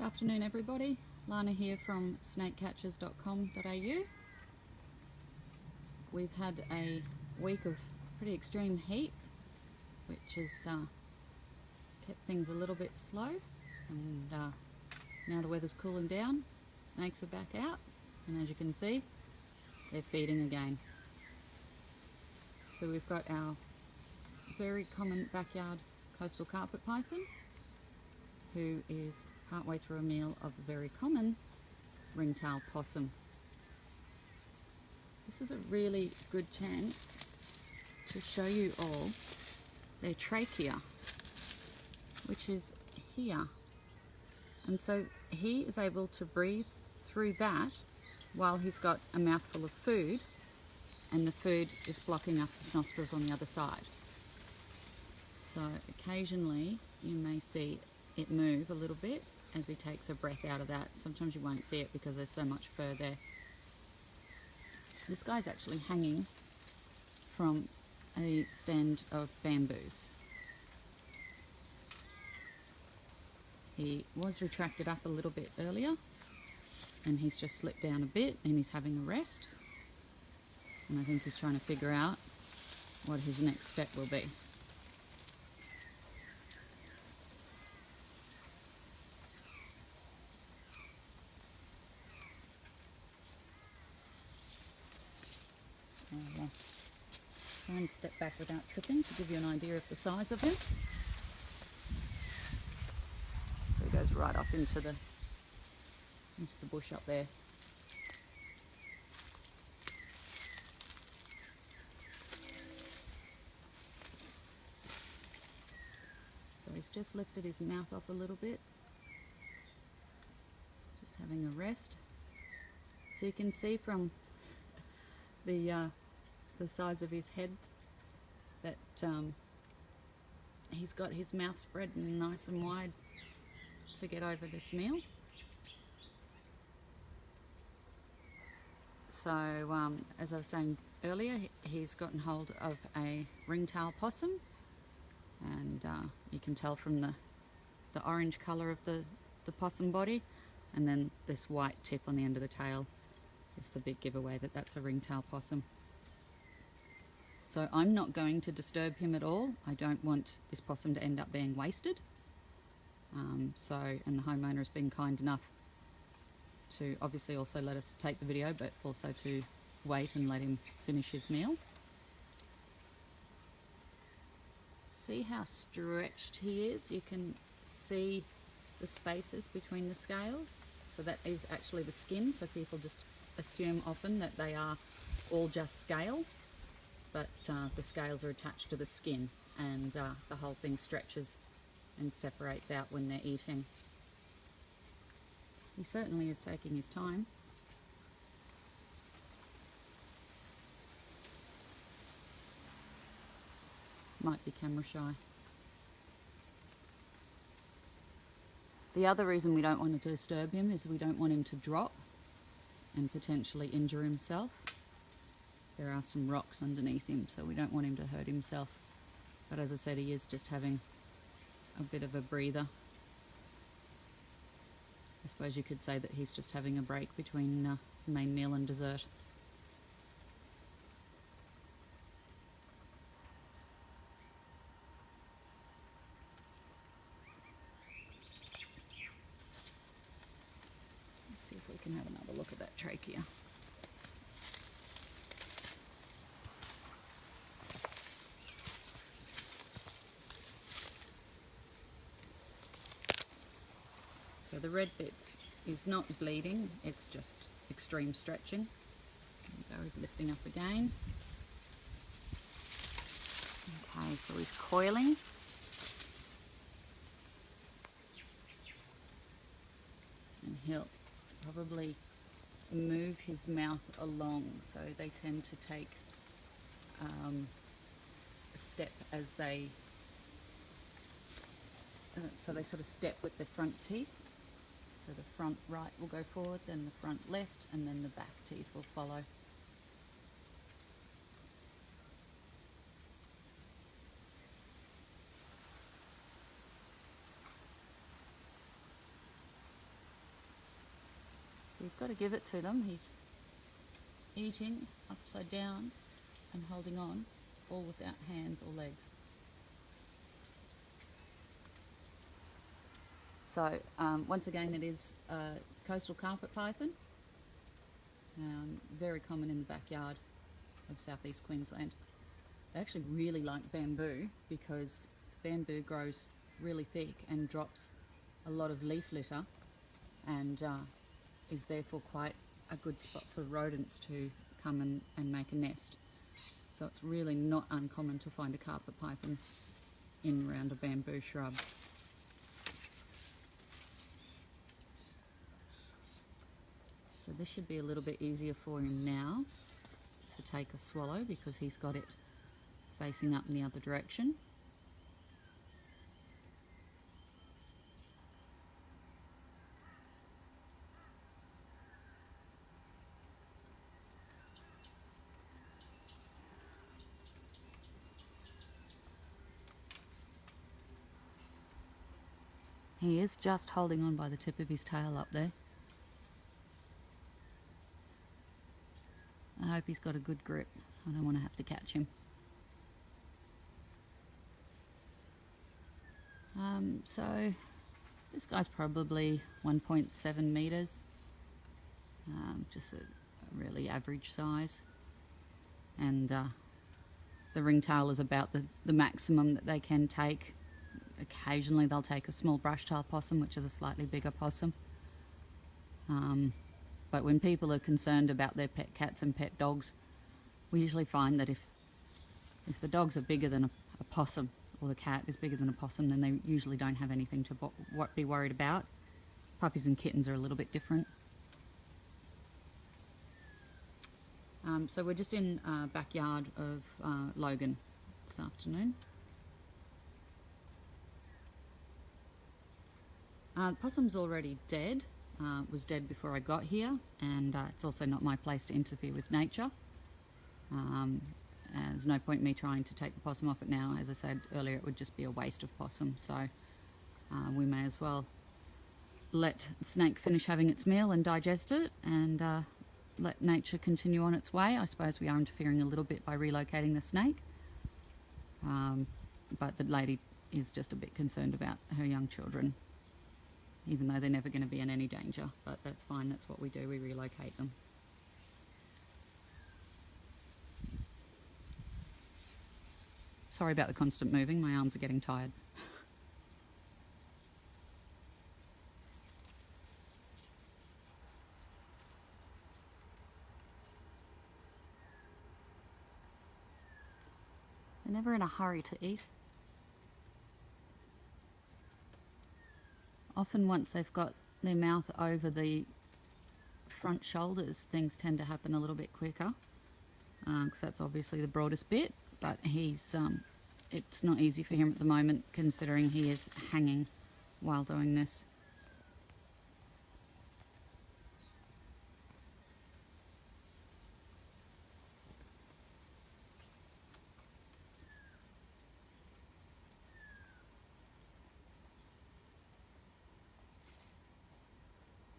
Afternoon everybody, Lana here from snakecatchers.com.au. We've had a week of pretty extreme heat which has kept things a little bit slow, and now the weather's cooling down, snakes are back out, and as you can see they're feeding again. So we've got our very common backyard coastal carpet python, who is partway through a meal of a very common ringtail possum. This is a really good chance to show you all their trachea, which is here. And so he is able to breathe through that while he's got a mouthful of food, and the food is blocking up his nostrils on the other side. So occasionally you may see it move a little bit as he takes a breath out of that. Sometimes you won't see it because there's so much fur there. This guy's actually hanging from a stand of bamboos. He was retracted up a little bit earlier and he's just slipped down a bit and he's having a rest, and I think he's trying to figure out what his next step will be. I'll try and step back without tripping to give you an idea of the size of him. So he goes right off into the bush up there. So he's just lifted his mouth up a little bit, just having a rest. So you can see from the size of his head that he's got his mouth spread nice and wide to get over this meal. So as I was saying earlier, he's gotten hold of a ringtail possum, and you can tell from the orange colour of the possum body, and then this white tip on the end of the tail is the big giveaway that that's a ringtail possum. So I'm not going to disturb him at all. I don't want this possum to end up being wasted. And the homeowner has been kind enough to obviously also let us take the video, but also to wait and let him finish his meal. See how stretched he is? You can see the spaces between the scales. So that is actually the skin, so people just assume often that they are all just scale, but the scales are attached to the skin, and the whole thing stretches and separates out when they're eating. He certainly is taking his time. Might be camera shy. The other reason we don't want to disturb him is we don't want him to drop and potentially injure himself. There are some rocks underneath him, so we don't want him to hurt himself. But as I said, he is just having a bit of a breather. I suppose you could say that he's just having a break between main meal and dessert. Let's see if we can have another look at that trachea. So the red bits is not bleeding, it's just extreme stretching. There we go, he's lifting up again. Okay, so he's coiling. And he'll probably move his mouth along, so they tend to take a step as they, so they sort of step with their front teeth. So the front right will go forward, then the front left, and then the back teeth will follow. got to give it to them. He's eating upside down and holding on, all without hands or legs. So once again, it is a coastal carpet python, very common in the backyard of southeast Queensland. They actually really like bamboo because bamboo grows really thick and drops a lot of leaf litter, and is therefore quite a good spot for rodents to come and make a nest. So it's really not uncommon to find a carpet python in and around a bamboo shrub. So this should be a little bit easier for him now to take a swallow because he's got it facing up in the other direction. He is just holding on by the tip of his tail up there. I hope he's got a good grip. I don't want to have to catch him. So this guy's probably 1.7 meters, just a really average size, and the ringtail is about the maximum that they can take. Occasionally they'll take a small brush-tail possum, which is a slightly bigger possum. But when people are concerned about their pet cats and pet dogs, we usually find that if the dogs are bigger than a possum, or the cat is bigger than a possum, then they usually don't have anything to be worried about. Puppies and kittens are a little bit different. So we're just in backyard of Logan this afternoon. Possum's already dead. Was dead before I got here, and it's also not my place to interfere with nature. There's no point in me trying to take the possum off it now. As I said earlier, it would just be a waste of possum, so we may as well let the snake finish having its meal and digest it, and let nature continue on its way. I suppose we are interfering a little bit by relocating the snake, but the lady is just a bit concerned about her young children, even though they're never going to be in any danger. But that's fine, that's what we do, we relocate them. Sorry about the constant moving, my arms are getting tired. They're never in a hurry to eat. Often once they've got their mouth over the front shoulders, things tend to happen a little bit quicker, because that's obviously the broadest bit, but it's not easy for him at the moment considering he is hanging while doing this.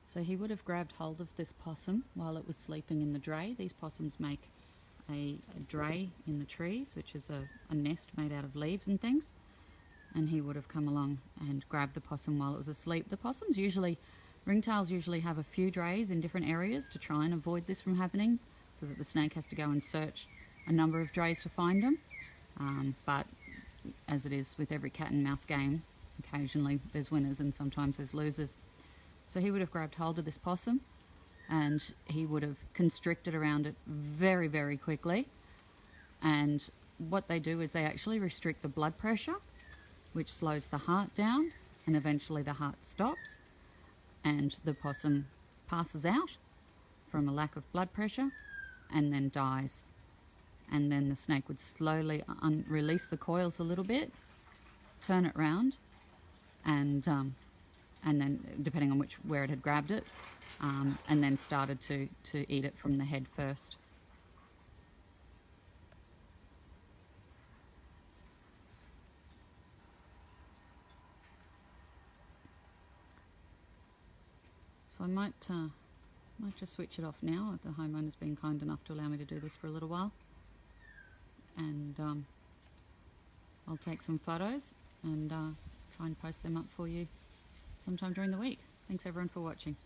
So he would have grabbed hold of this possum while it was sleeping in the dray. These possums make a dray in the trees, which is a nest made out of leaves and things. And he would have come along and grabbed the possum while it was asleep. The possums ringtails usually have a few drays in different areas to try and avoid this from happening, so that the snake has to go and search a number of drays to find them. But as it is with every cat and mouse game, occasionally there's winners and sometimes there's losers. So he would have grabbed hold of this possum and he would have constricted around it very, very quickly. And what they do is they actually restrict the blood pressure, which slows the heart down, and eventually the heart stops and the possum passes out from a lack of blood pressure and then dies. And then the snake would slowly release the coils a little bit, turn it round, and then depending on where it had grabbed it, and then started to eat it from the head first. So I might Might just switch it off now. The homeowner's been kind enough to allow me to do this for a little while. And I'll take some photos and try and post them up for you sometime during the week. Thanks everyone for watching.